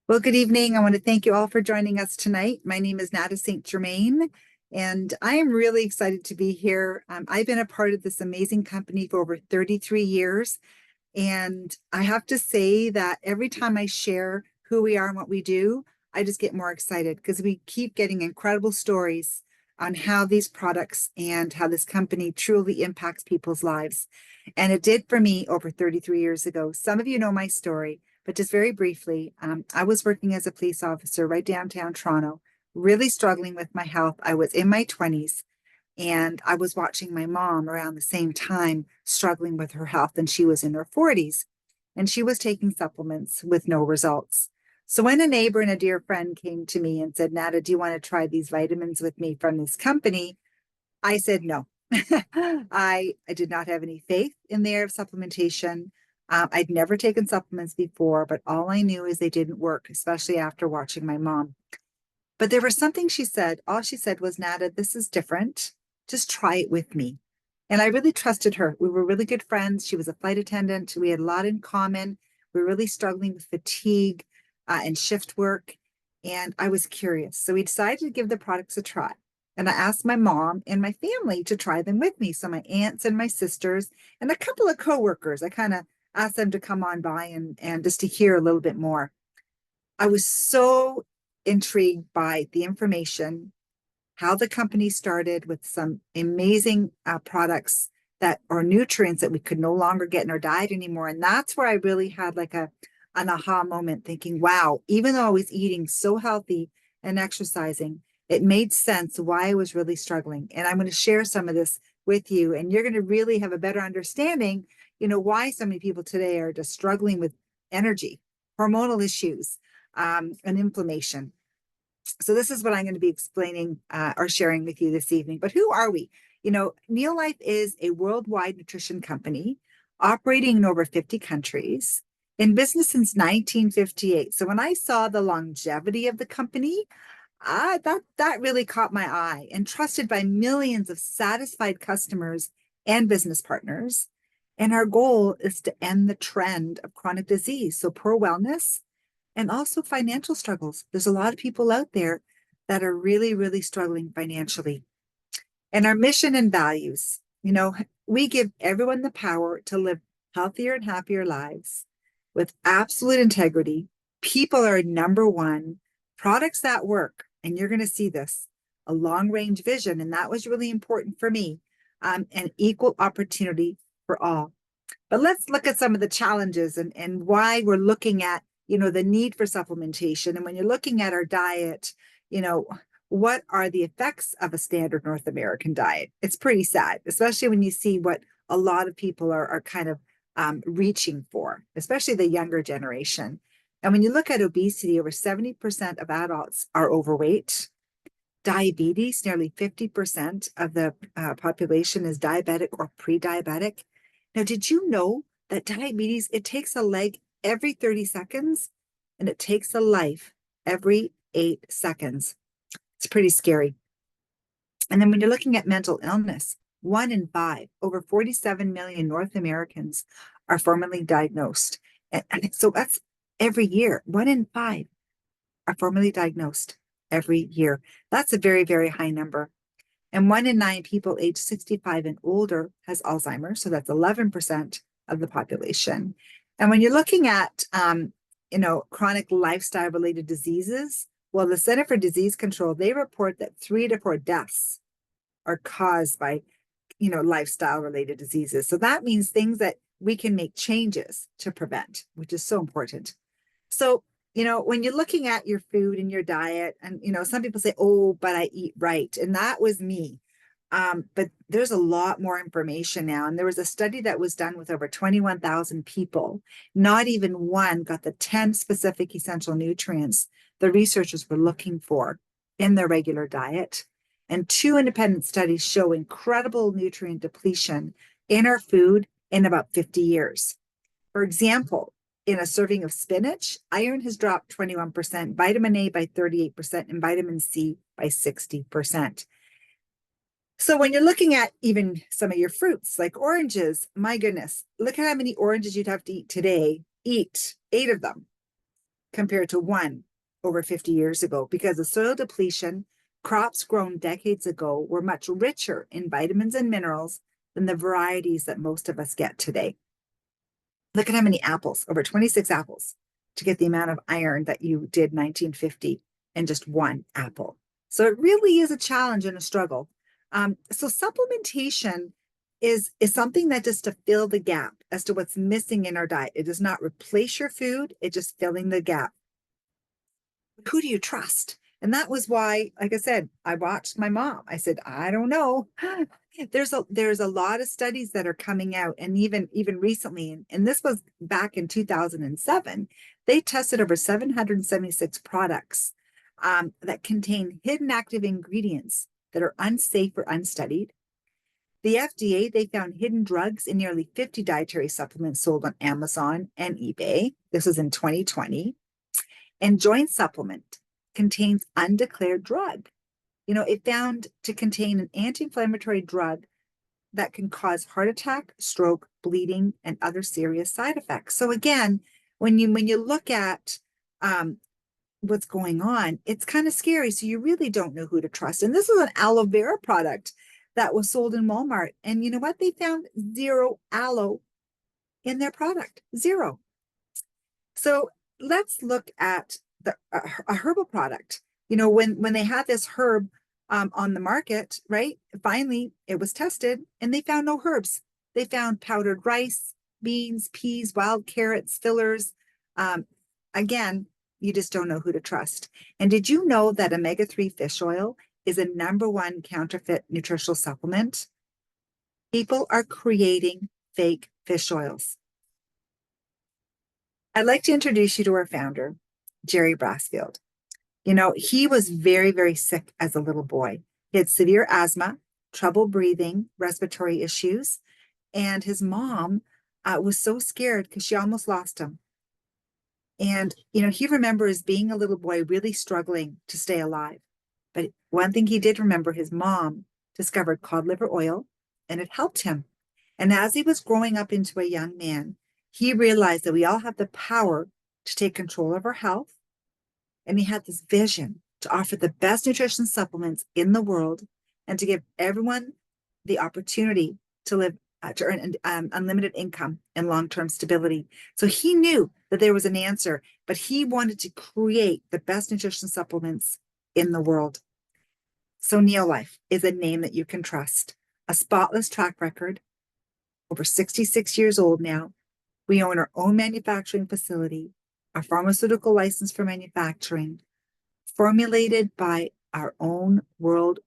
Well, good evening. I want to thank you all for joining us tonight. My name is Nada St. Germain, and I am really excited to be here. I've been a part of this amazing company for over 33 years, and I have to say that every time I share who we are and what we do, I just get more excited because we keep getting incredible stories on how these products and how this company truly impacts people's lives. And it did for me over 33 years ago. Some of you know my story, but just very briefly, I was working as a police officer right downtown Toronto, really struggling with my health. I was in my 20s and I was watching my mom around the same time struggling with her health, and she was in her 40s and she was taking supplements with no results. So when a neighbor and a dear friend came to me and said, Nada, do you want to try these vitamins with me from this company? I said no. I did not have any faith in their supplementation. I'd never taken supplements before, but all I knew is they didn't work, especially after watching my mom. But there was something she said. All she said was, Nada, this is different. Just try it with me. And I really trusted her. We were really good friends. She was a flight attendant. We had a lot in common. We were really struggling with fatigue and shift work. And I was curious. So we decided to give the products a try. And I asked my mom and my family to try them with me. So my aunts and my sisters and a couple of coworkers, I kind of asked them to come on by and just to hear a little bit more. I was so intrigued by the information, how the company started with some amazing products that are nutrients that we could no longer get in our diet anymore. And that's where I really had like an aha moment thinking, wow, even though I was eating so healthy and exercising, it made sense why I was really struggling. And I'm going to share some of this with you. And you're going to really have a better understanding, why so many people today are just struggling with energy, hormonal issues, and inflammation. So this is what I'm going to be explaining or sharing with you this evening. But who are we? Neolife is a worldwide nutrition company operating in over 50 countries, in business since 1958. So when I saw the longevity of the company, that really caught my eye, and trusted by millions of satisfied customers and business partners. And our goal is to end the trend of chronic disease. So poor wellness and also financial struggles. There's a lot of people out there that are really, really struggling financially. And our mission and values, we give everyone the power to live healthier and happier lives with absolute integrity. People are number one, products that work. And you're going to see this, a long range vision. And that was really important for me, and equal opportunity for all. But let's look at some of the challenges and why we're looking at, the need for supplementation. And when you're looking at our diet, you know, what are the effects of a standard North American diet? It's pretty sad, especially when you see what a lot of people are kind of reaching for, especially the younger generation. And when you look at obesity, over 70% of adults are overweight. Diabetes, nearly 50% of the population is diabetic or pre-diabetic. Now, did you know that diabetes, it takes a leg every 30 seconds and it takes a life every 8 seconds? It's pretty scary. And then when you're looking at mental illness, 1 in 5, over 47 million North Americans are formally diagnosed. And so that's every year. 1 in 5 are formally diagnosed every year. That's a very, very high number. And 1 in 9 people age 65 and older has Alzheimer's. So that's 11% of the population. And when you're looking at, chronic lifestyle related diseases, well, the Center for Disease Control, they report that 3 to 4 deaths are caused by, lifestyle related diseases. So that means things that we can make changes to prevent, which is so important. So, when you're looking at your food and your diet, and, some people say, oh, but I eat right. And that was me. But there's a lot more information now. And there was a study that was done with over 21,000 people. Not even one got the 10 specific essential nutrients the researchers were looking for in their regular diet. And 2 independent studies show incredible nutrient depletion in our food in about 50 years. For example, in a serving of spinach, iron has dropped 21%, vitamin A by 38%, and vitamin C by 60%. So when you're looking at even some of your fruits, like oranges, my goodness, look at how many oranges you'd have to eat today. Eat 8 of them. compared to 1 over 50 years ago, because the soil depletion, crops grown decades ago were much richer in vitamins and minerals than the varieties that most of us get today. Look at how many apples, over 26 apples, to get the amount of iron that you did 1950 in just 1 apple. So it really is a challenge and a struggle. So supplementation is something that just to fill the gap as to what's missing in our diet. It does not replace your food, it's just filling the gap. Who do you trust? And that was why, like I said, I watched my mom. I said, I don't know. There's a lot of studies that are coming out, and even recently, and this was back in 2007, they tested over 776 products that contain hidden active ingredients that are unsafe or unstudied. The FDA, they found hidden drugs in nearly 50 dietary supplements sold on Amazon and eBay. This was in 2020. And Joint Supplement contains undeclared drug. It found to contain an anti-inflammatory drug that can cause heart attack, stroke, bleeding, and other serious side effects. So again, when you look at what's going on, it's kind of scary. So you really don't know who to trust. And this is an aloe vera product that was sold in Walmart. And you know what? They found 0 aloe in their product, 0. So let's look at a herbal product. When they had this herb on the market, right? Finally, it was tested and they found no herbs. They found powdered rice, beans, peas, wild carrots, fillers. Again, you just don't know who to trust. And did you know that omega-3 fish oil is a #1 counterfeit nutritional supplement? People are creating fake fish oils. I'd like to introduce you to our founder, Jerry Brassfield. He was very, very sick as a little boy. He had severe asthma, trouble breathing, respiratory issues, and his mom was so scared because she almost lost him. And, he remembers being a little boy really struggling to stay alive. But one thing he did remember, his mom discovered cod liver oil, and it helped him. And as he was growing up into a young man, he realized that we all have the power to take control of our health. And he had this vision to offer the best nutrition supplements in the world and to give everyone the opportunity to live, to earn unlimited income and long-term stability. So he knew that there was an answer, but he wanted to create the best nutrition supplements in the world. So Neolife is a name that you can trust. A spotless track record, over 66 years old now. We own our own manufacturing facility, a pharmaceutical license for manufacturing, formulated by our own world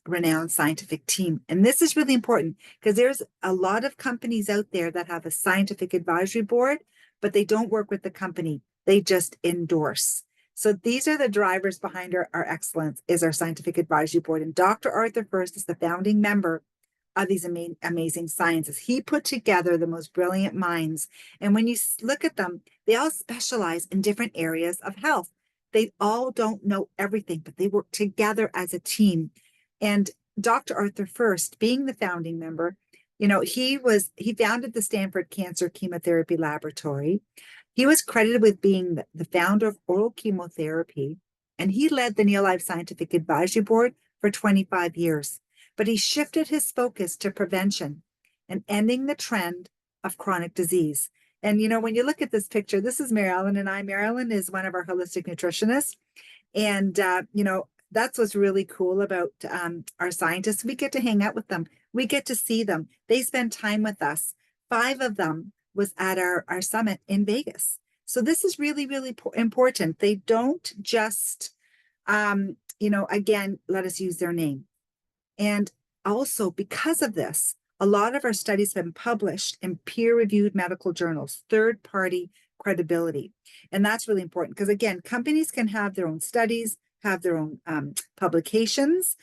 renowned scientific team. And this is really important because there's a lot of companies out there that have a scientific advisory board, but they don't work with the company. They just endorse. So these are the drivers behind our excellence, is our scientific advisory board. And Dr. Arthur First is the founding member of these amazing sciences. He put together the most brilliant minds. And when you look at them, they all specialize in different areas of health. They all don't know everything, but they work together as a team. And Dr. Arthur First, being the founding member, he founded the Stanford Cancer Chemotherapy Laboratory. He was credited with being the founder of oral chemotherapy, and he led the Neolife Scientific Advisory Board for 25 years. But he shifted his focus to prevention and ending the trend of chronic disease. And, when you look at this picture, this is Mary Ellen and I. Mary Ellen is one of our holistic nutritionists. And, that's what's really cool about our scientists. We get to hang out with them. We get to see them. They spend time with us. 5 of them was at our summit in Vegas. So this is really, really important. They don't just, again, let us use their name. And also, because of this, a lot of our studies have been published in peer-reviewed medical journals, third-party credibility. And that's really important because, again, companies can have their own studies, have their own publications,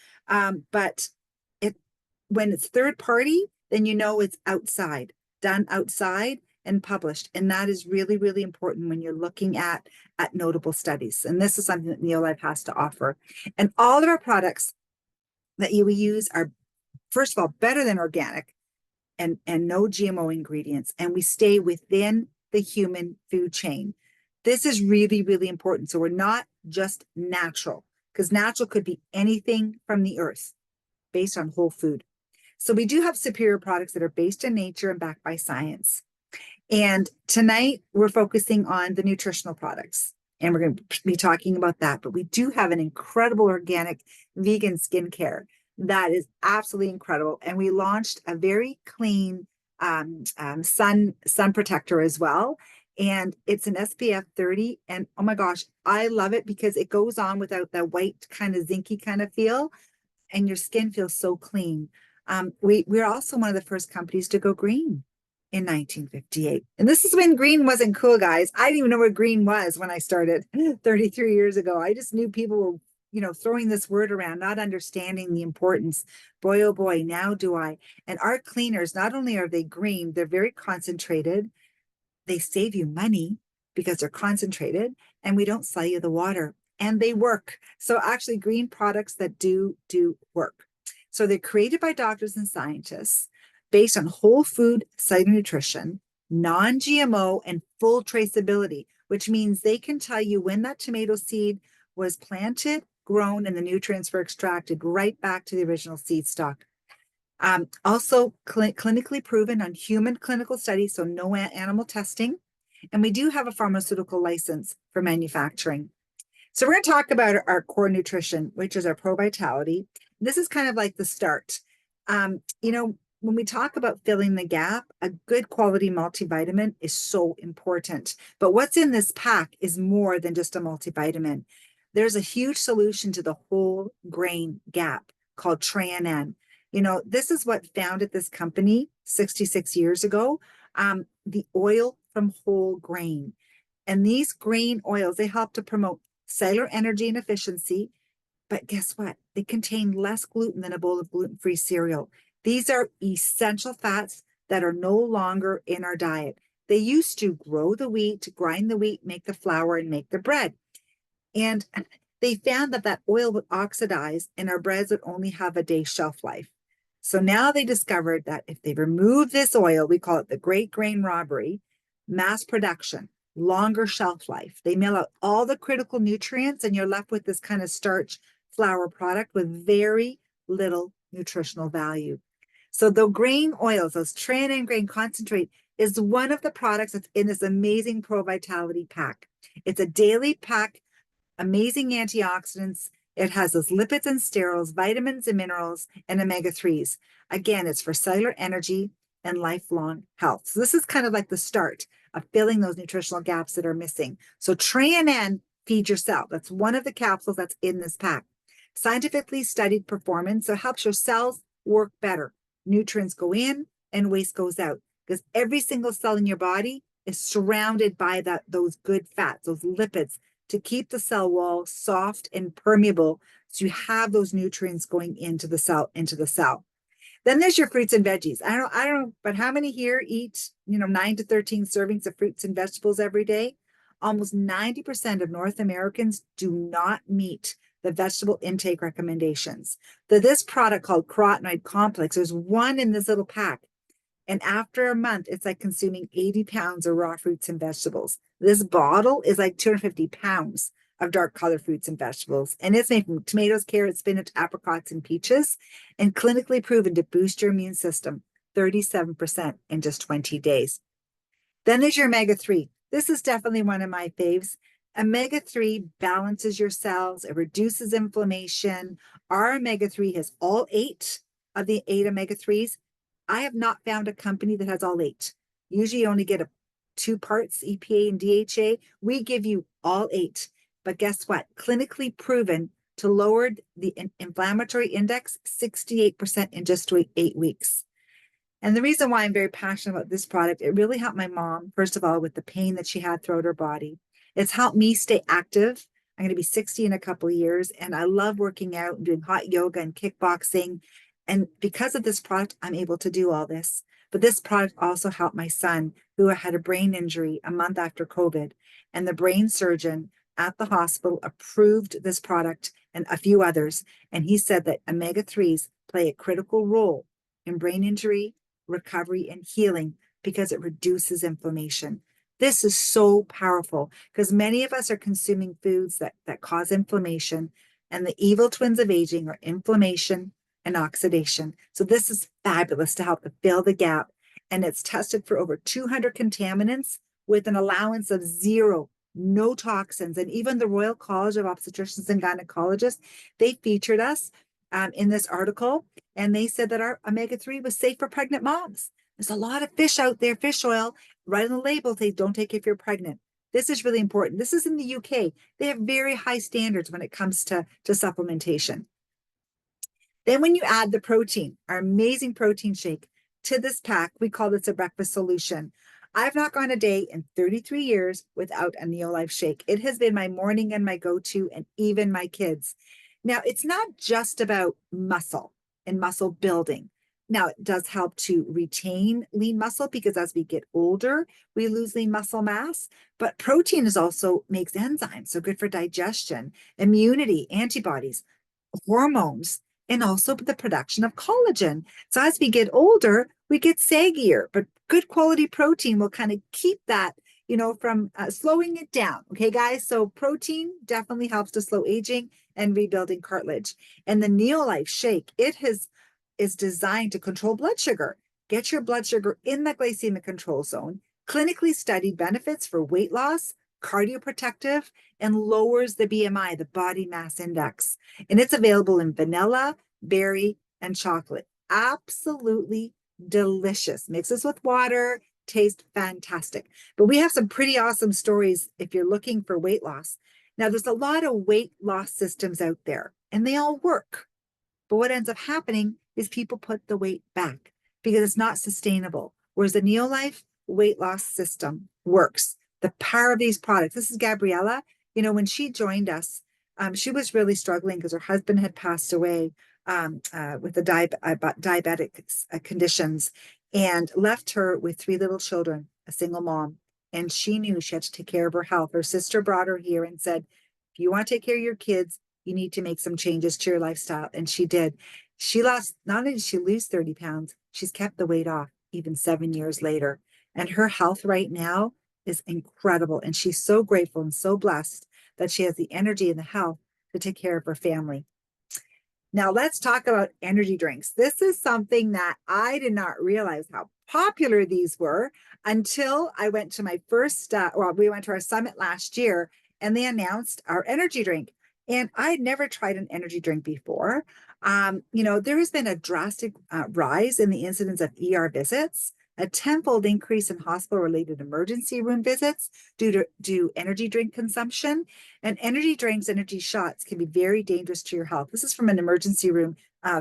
but when it's third-party, then it's outside, done outside and published. And that is really, really important when you're looking at notable studies. And this is something that Neolife has to offer. And all of our products that we use are, first of all, better than organic and no GMO ingredients. And we stay within the human food chain. This is really, really important. So we're not just natural, because natural could be anything from the earth based on whole food. So we do have superior products that are based in nature and backed by science. And tonight we're focusing on the nutritional products, and we're going to be talking about that. But we do have an incredible organic vegan skincare that is absolutely incredible. And we launched a very clean sun protector as well. And it's an SPF 30. And oh my gosh, I love it because it goes on without that white kind of zinky kind of feel, and your skin feels so clean. We're also one of the first companies to go green in 1958. And this is when green wasn't cool, guys. I didn't even know what green was when I started 33 years ago. I just knew people were, throwing this word around, not understanding the importance. Boy, oh boy, now do I. And our cleaners, not only are they green, they're very concentrated. They save you money because they're concentrated, and we don't sell you the water, and they work. So actually green products that do work. So they're created by doctors and scientists based on whole food cellular nutrition, non-GMO, and full traceability, which means they can tell you when that tomato seed was planted, grown, and the nutrients were extracted right back to the original seed stock. Also clinically proven on human clinical studies, so no animal testing. And we do have a pharmaceutical license for manufacturing. So we're going to talk about our core nutrition, which is our Pro Vitality. This is kind of like the start. When we talk about filling the gap, a good quality multivitamin is so important. But what's in this pack is more than just a multivitamin. There's a huge solution to the whole grain gap called TreaNN. This is what founded this company 66 years ago, the oil from whole grain. And these grain oils, they help to promote cellular energy and efficiency. But guess what? They contain less gluten than a bowl of gluten-free cereal. These are essential fats that are no longer in our diet. They used to grow the wheat, grind the wheat, make the flour, and make the bread. And they found that oil would oxidize and our breads would only have a day shelf life. So now they discovered that if they remove this oil, we call it the great grain robbery, mass production, longer shelf life. They mill out all the critical nutrients and you're left with this kind of starch flour product with very little nutritional value. So the grain oils, those TreaNN grain concentrate, is one of the products that's in this amazing Pro Vitality pack. It's a daily pack, amazing antioxidants. It has those lipids and sterols, vitamins and minerals, and omega-3s. Again, it's for cellular energy and lifelong health. So this is kind of like the start of filling those nutritional gaps that are missing. So TreaNN Feed Your Cell. That's one of the capsules that's in this pack. Scientifically studied performance, so it helps your cells work better. Nutrients go in and waste goes out, because every single cell in your body is surrounded by those good fats, those lipids, to keep the cell wall soft and permeable, so you have those nutrients going into the cell. Then there's your fruits and veggies. I don't know, but how many here eat 9 to 13 servings of fruits and vegetables every day? Almost 90% of North Americans do not meet the vegetable intake recommendations. This product called Carotenoid Complex, there's one in this little pack. And after a month, it's like consuming 80 pounds of raw fruits and vegetables. This bottle is like 250 pounds of dark colored fruits and vegetables. And it's made from tomatoes, carrots, spinach, apricots, and peaches, and clinically proven to boost your immune system 37% in just 20 days. Then there's your omega-3. This is definitely one of my faves. Omega-3 balances your cells. It reduces inflammation. Our omega-3 has all 8 of the 8 omega-3s. I have not found a company that has all 8. Usually you only get 2 parts, EPA and DHA. We give you all 8. But guess what? Clinically proven to lower the inflammatory index 68% in just 8 weeks. And the reason why I'm very passionate about this product, it really helped my mom, first of all, with the pain that she had throughout her body. It's helped me stay active. I'm going to be 60 in a couple of years, and I love working out and doing hot yoga and kickboxing. And because of this product, I'm able to do all this. But this product also helped my son, who had a brain injury a month after COVID. And the brain surgeon at the hospital approved this product and a few others. And he said that omega-3s play a critical role in brain injury, recovery, and healing because it reduces inflammation. This is so powerful because many of us are consuming foods that cause inflammation, and the evil twins of aging are inflammation and oxidation. So this is fabulous to help to fill the gap. And it's tested for over 200 contaminants with an allowance of zero, no toxins. And even the Royal College of Obstetricians and Gynecologists, they featured us in this article, and they said that our omega-3 was safe for pregnant moms. There's a lot of fish out there, fish oil, right on the label, they don't take it if you're pregnant. This is really important. This is in the UK. They have very high standards when it comes to supplementation. Then when you add the protein, our amazing protein shake, to this pack, we call this a breakfast solution. I've not gone a day in 33 years without a Neolife shake. It has been my morning and my go-to, and even my kids. Now, it's not just about muscle and muscle building. Now, it does help to retain lean muscle because as we get older, we lose lean muscle mass. But protein is also makes enzymes, so good for digestion, immunity, antibodies, hormones, and also the production of collagen. So as we get older, we get saggier, but good quality protein will kind of keep that, from slowing it down. Okay, guys. So protein definitely helps to slow aging and rebuilding cartilage. And the Neolife shake, is designed to control blood sugar. Get your blood sugar in the glycemic control zone. Clinically studied benefits for weight loss, cardioprotective, and lowers the BMI, the body mass index. And it's available in vanilla, berry, and chocolate. Absolutely delicious. Mixes with water, tastes fantastic. But we have some pretty awesome stories if you're looking for weight loss. Now, there's a lot of weight loss systems out there, and they all work. But what ends up happening is people put the weight back because it's not sustainable. Whereas the Neolife weight loss system works. The power of these products. This is Gabriella. When she joined us, she was really struggling because her husband had passed away with the diabetic conditions, and left her with 3 little children, a single mom. And she knew she had to take care of her health. Her sister brought her here and said, if you want to take care of your kids, you need to make some changes to your lifestyle. And she did. She lost, not only did she lose 30 pounds, she's kept the weight off even 7 years later. And her health right now is incredible. And she's so grateful and so blessed that she has the energy and the health to take care of her family. Now let's talk about energy drinks. This is something that I did not realize how popular these were until I went to my first, we went to our summit last year, and they announced our energy drink. And I'd never tried an energy drink before. There has been a drastic rise in the incidence of ER visits, a tenfold increase in hospital-related emergency room visits due to energy drink consumption. And energy drinks, energy shots can be very dangerous to your health. This is from an emergency room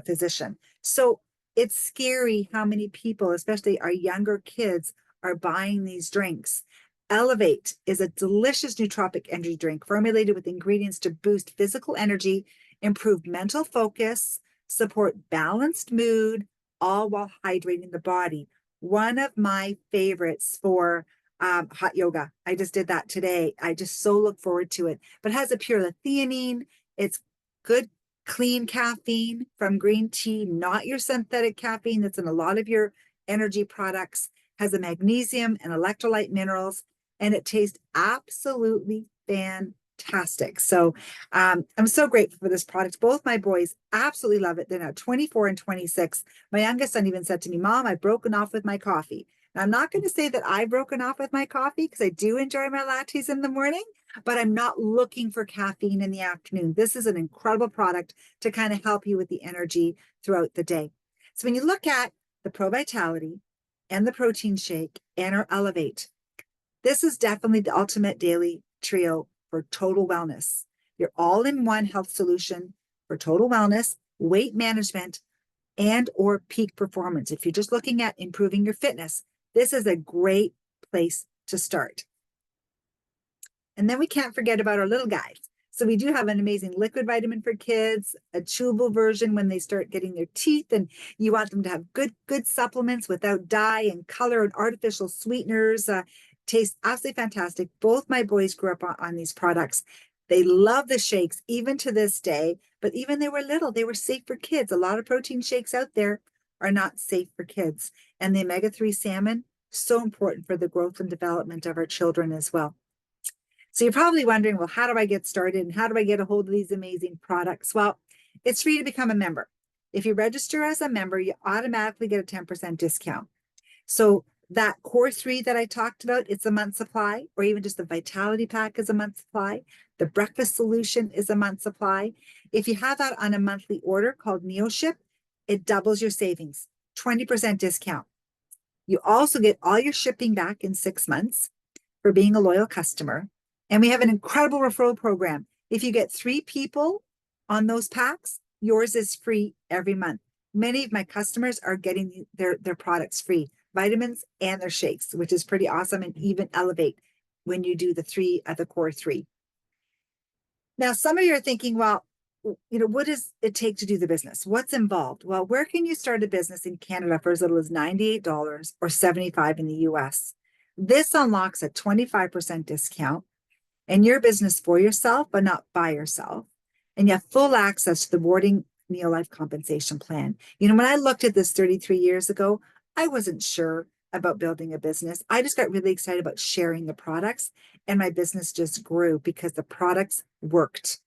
physician. So it's scary how many people, especially our younger kids, are buying these drinks. Elevate is a delicious nootropic energy drink formulated with ingredients to boost physical energy, improve mental focus, support balanced mood, all while hydrating the body. One of my favorites for hot yoga. I just did that today. I just so look forward to it. But it has a pure theanine. It's good, clean caffeine from green tea, not your synthetic caffeine that's in a lot of your energy products. Has a magnesium and electrolyte minerals, and it tastes absolutely fantastic. So I'm so grateful for this product. Both my boys absolutely love it. They're now 24 and 26. My youngest son even said to me, Mom, I've broken off with my coffee. Now, I'm not going to say that I've broken off with my coffee because I do enjoy my lattes in the morning, but I'm not looking for caffeine in the afternoon. This is an incredible product to kind of help you with the energy throughout the day. So when you look at the Pro Vitality and the protein shake and our Elevate, this is definitely the ultimate daily trio for total wellness. Your all-in-one health solution for total wellness, weight management, and or peak performance. If you're just looking at improving your fitness, this is a great place to start. And then we can't forget about our little guys. So we do have an amazing liquid vitamin for kids, a chewable version when they start getting their teeth, and you want them to have good supplements without dye and color and artificial sweeteners. Tastes absolutely fantastic. Both my boys grew up on these products. They love the shakes even to this day, but even they were little, they were safe for kids. A lot of protein shakes out there are not safe for kids. And the omega-3 salmon So important for the growth and development of our children as well. So you're probably wondering, well, how do I get started and how do I get a hold of these amazing products? Well, it's free to become a member. If you register as a member, you automatically get a 10% discount. So that core three that I talked about, it's a month supply, or even just the vitality pack is a month supply. The breakfast solution is a month supply. If you have that on a monthly order called NeoShip, it doubles your savings, 20% discount. You also get all your shipping back in 6 months for being a loyal customer. And we have an incredible referral program. If you get 3 people on those packs, yours is free every month. Many of my customers are getting their products free, vitamins and their shakes, which is pretty awesome, and even elevate when you do the core three. Now, some of you are thinking, well, what does it take to do the business? What's involved? Well, where can you start a business in Canada for as little as $98 or $75 in the US? This unlocks a 25% discount and your business for yourself, but not by yourself. And you have full access to the Rewarding Neolife compensation plan. When I looked at this 33 years ago, I wasn't sure about building a business. I just got really excited about sharing the products, and my business just grew because the products worked.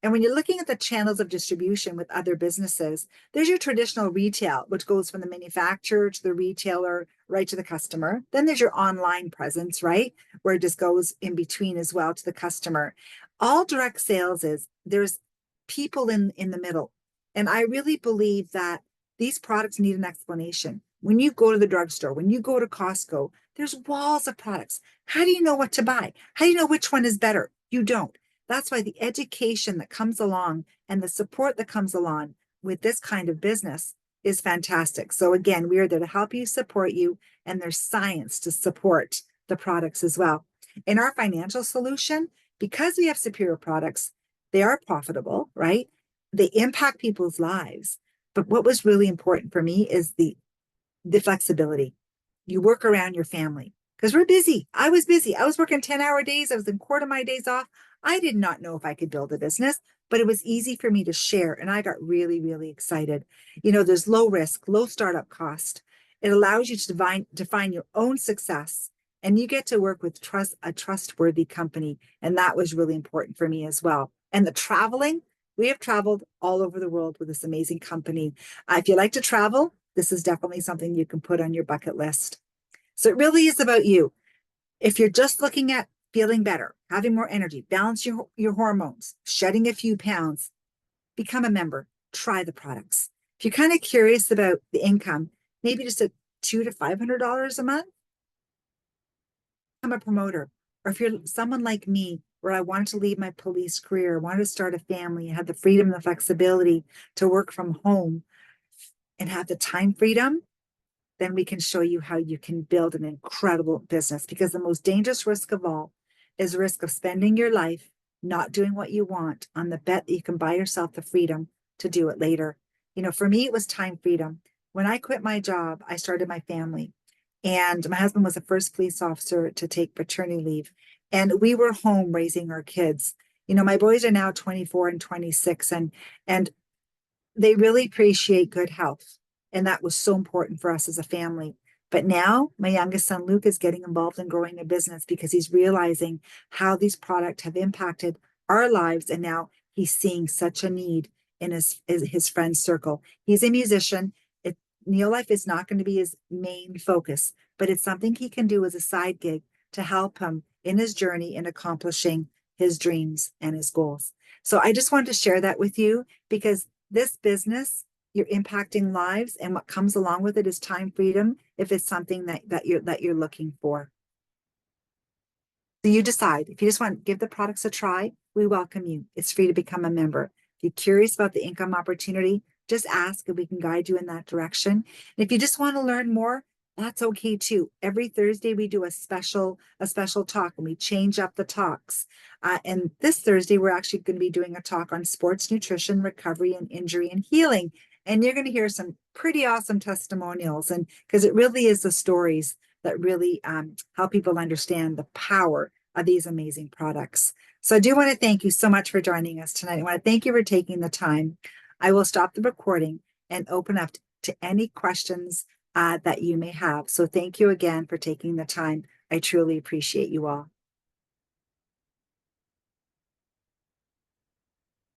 And when you're looking at the channels of distribution with other businesses, there's your traditional retail, which goes from the manufacturer to the retailer, right to the customer. Then there's your online presence, right? Where it just goes in between as well to the customer. All direct sales there's people in the middle. And I really believe that these products need an explanation. When you go to the drugstore, when you go to Costco, there's walls of products. How do you know what to buy? How do you know which one is better? You don't. That's why the education that comes along and the support that comes along with this kind of business is fantastic. So again, we are there to help you, support you, and there's science to support the products as well. In our financial solution, because we have superior products, they are profitable, right? They impact people's lives. But what was really important for me is the flexibility. You work around your family because we're busy. I was busy. I was working 10-hour days. I was in quarter of my days off. I did not know if I could build a business, but it was easy for me to share. And I got really, really excited. There's low risk, low startup cost. It allows you to define your own success, and you get to work with a trustworthy company. And that was really important for me as well. And the traveling, we have traveled all over the world with this amazing company. If you like to travel, this is definitely something you can put on your bucket list. So it really is about you. If you're just looking at feeling better, having more energy, balance your hormones, shedding a few pounds, become a member, try the products. If you're kind of curious about the income, maybe just a $200 to $500 a month, become a promoter. Or if you're someone like me, where I wanted to leave my police career, wanted to start a family, had the freedom and the flexibility to work from home and have the time freedom, then we can show you how you can build an incredible business. Because the most dangerous risk of all is the risk of spending your life not doing what you want on the bet that you can buy yourself the freedom to do it later. For me, it was time freedom. When I quit my job, I started my family. And my husband was the first police officer to take paternity leave. And we were home raising our kids. My boys are now 24 and 26, and they really appreciate good health. And that was so important for us as a family. But now my youngest son, Luke, is getting involved in growing a business because he's realizing how these products have impacted our lives. And now he's seeing such a need in his friend circle. He's a musician. Neolife is not going to be his main focus, but it's something he can do as a side gig to help him in his journey in accomplishing his dreams and his goals. So I just wanted to share that with you because this business, you're impacting lives, and what comes along with it is time freedom if it's something that you're looking for. So you decide. If you just want to give the products a try, we welcome you. It's free to become a member. If you're curious about the income opportunity, just ask and we can guide you in that direction. And if you just want to learn more, that's okay too. Every Thursday we do a special talk, and we change up the talks. And this Thursday we're actually going to be doing a talk on sports nutrition, recovery, and injury and healing. And you're going to hear some pretty awesome testimonials, and because it really is the stories that really help people understand the power of these amazing products. So I do want to thank you so much for joining us tonight. I want to thank you for taking the time. I will stop the recording and open up to any questions that you may have. So thank you again for taking the time. I truly appreciate you all.